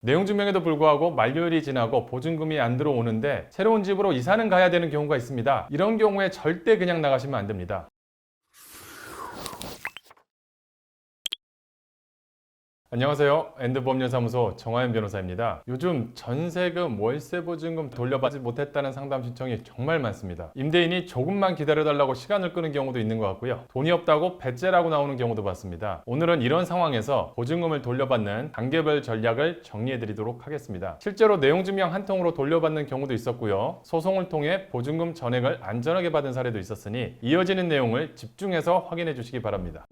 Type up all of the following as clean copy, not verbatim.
내용 증명에도 불구하고 만료일이 지나고 보증금이 안 들어오는데 새로운 집으로 이사는 가야 되는 경우가 있습니다. 이런 경우에 절대 그냥 나가시면 안 됩니다. 안녕하세요. 엔드법률사무소 정하연 변호사입니다. 요즘 전세금, 월세보증금 돌려받지 못했다는 상담 신청이 정말 많습니다. 임대인이 조금만 기다려달라고 시간을 끄는 경우도 있는 것 같고요. 돈이 없다고 배째라고 나오는 경우도 봤습니다. 오늘은 이런 상황에서 보증금을 돌려받는 단계별 전략을 정리해드리도록 하겠습니다. 실제로 내용증명 한 통으로 돌려받는 경우도 있었고요. 소송을 통해 보증금 전액을 안전하게 받은 사례도 있었으니 이어지는 내용을 집중해서 확인해 주시기 바랍니다.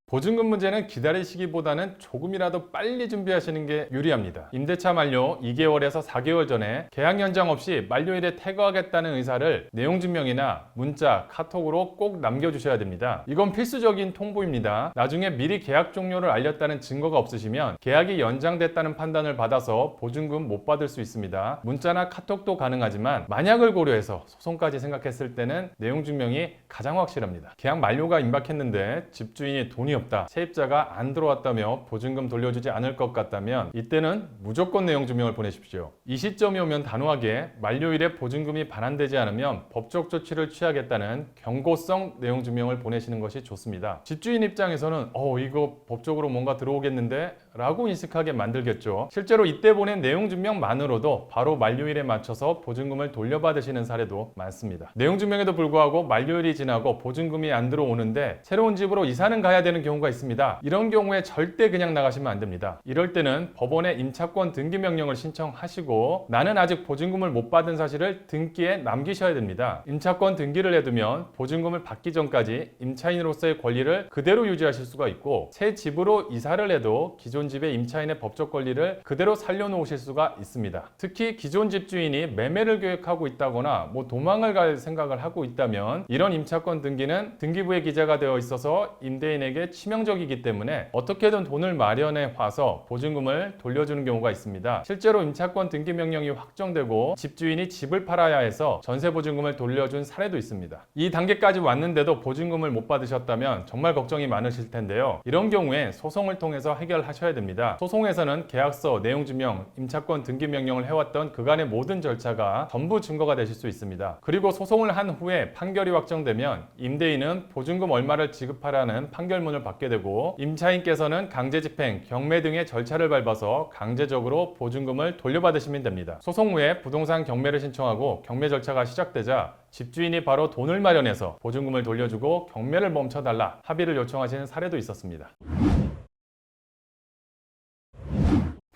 보증금 문제는 기다리시기보다는 조금이라도 빨리 준비하시는 게 유리합니다. 임대차 만료 2개월에서 4개월 전에 계약 연장 없이 만료일에 퇴거하겠다는 의사를 내용증명이나 문자, 카톡으로 꼭 남겨주셔야 됩니다. 이건 필수적인 통보입니다. 나중에 미리 계약 종료를 알렸다는 증거가 없으시면 계약이 연장됐다는 판단을 받아서 보증금 못 받을 수 있습니다. 문자나 카톡도 가능하지만 만약을 고려해서 소송까지 생각했을 때는 내용증명이 가장 확실합니다. 계약 만료가 임박했는데 집주인이 돈이 없다, 세입자가 안 들어왔다며 보증금 돌려주지 않을 것 같다면 이때는 무조건 내용증명을 보내십시오. 이 시점이 오면 단호하게 만료일에 보증금이 반환되지 않으면 법적 조치를 취하겠다는 경고성 내용증명을 보내시는 것이 좋습니다. 집주인 입장에서는 이거 법적으로 뭔가 들어오겠는데? 라고 인식하게 만들겠죠. 실제로 이때 보낸 내용증명만으로도 바로 만료일에 맞춰서 보증금을 돌려받으시는 사례도 많습니다. 내용증명에도 불구하고 만료일이 지나고 보증금이 안 들어오는데 새로운 집으로 이사는 가야 되는 경우가 있습니다. 이런 경우에 절대 그냥 나가시면 안 됩니다. 이럴 때는 법원에 임차권 등기 명령을 신청하시고 나는 아직 보증금을 못 받은 사실을 등기에 남기셔야 됩니다. 임차권 등기를 해두면 보증금을 받기 전까지 임차인으로서의 권리를 그대로 유지하실 수가 있고 새 집으로 이사를 해도 기존 집의 임차인의 법적 권리를 그대로 살려놓으실 수가 있습니다. 특히 기존 집주인이 매매를 계획하고 있다거나 도망을 갈 생각을 하고 있다면 이런 임차권 등기는 등기부에 기재가 되어 있어서 임대인에게 치명적이기 때문에 어떻게든 돈을 마련해 와서 보증금을 돌려주는 경우가 있습니다. 실제로 임차권 등기 명령이 확정되고 집주인이 집을 팔아야 해서 전세 보증금을 돌려준 사례도 있습니다. 이 단계까지 왔는데도 보증금을 못 받으셨다면 정말 걱정이 많으실 텐데요. 이런 경우에 소송을 통해서 해결하셔야 됩니다. 소송에서는 계약서, 내용증명, 임차권 등기 명령을 해왔던 그간의 모든 절차가 전부 증거가 되실 수 있습니다. 그리고 소송을 한 후에 판결이 확정되면 임대인은 보증금 얼마를 지급하라는 판결문을 받게 되고 임차인께서는 강제집행, 경매 등의 절차를 밟아서 강제적으로 보증금을 돌려받으시면 됩니다. 소송 후에 부동산 경매를 신청하고 경매 절차가 시작되자 집주인이 바로 돈을 마련해서 보증금을 돌려주고 경매를 멈춰달라 합의를 요청하시는 사례도 있었습니다.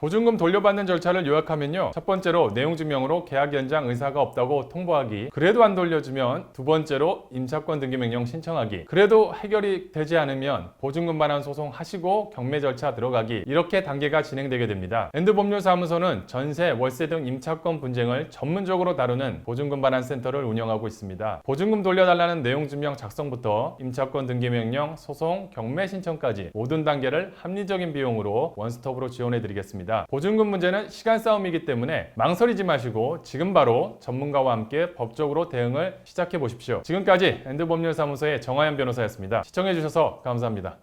보증금 돌려받는 절차를 요약하면요. 첫 번째로 내용증명으로 계약 연장 의사가 없다고 통보하기. 그래도 안 돌려주면 두 번째로 임차권 등기 명령 신청하기. 그래도 해결이 되지 않으면 보증금 반환 소송 하시고 경매 절차 들어가기. 이렇게 단계가 진행되게 됩니다. 엔드법률사무소는 전세, 월세 등 임차권 분쟁을 전문적으로 다루는 보증금 반환 센터를 운영하고 있습니다. 보증금 돌려달라는 내용증명 작성부터 임차권 등기 명령, 소송, 경매 신청까지 모든 단계를 합리적인 비용으로 원스톱으로 지원해 드리겠습니다. 보증금 문제는 시간 싸움이기 때문에 망설이지 마시고 지금 바로 전문가와 함께 법적으로 대응을 시작해 보십시오. 지금까지 엔드법률사무소의 정하연 변호사였습니다. 시청해 주셔서 감사합니다.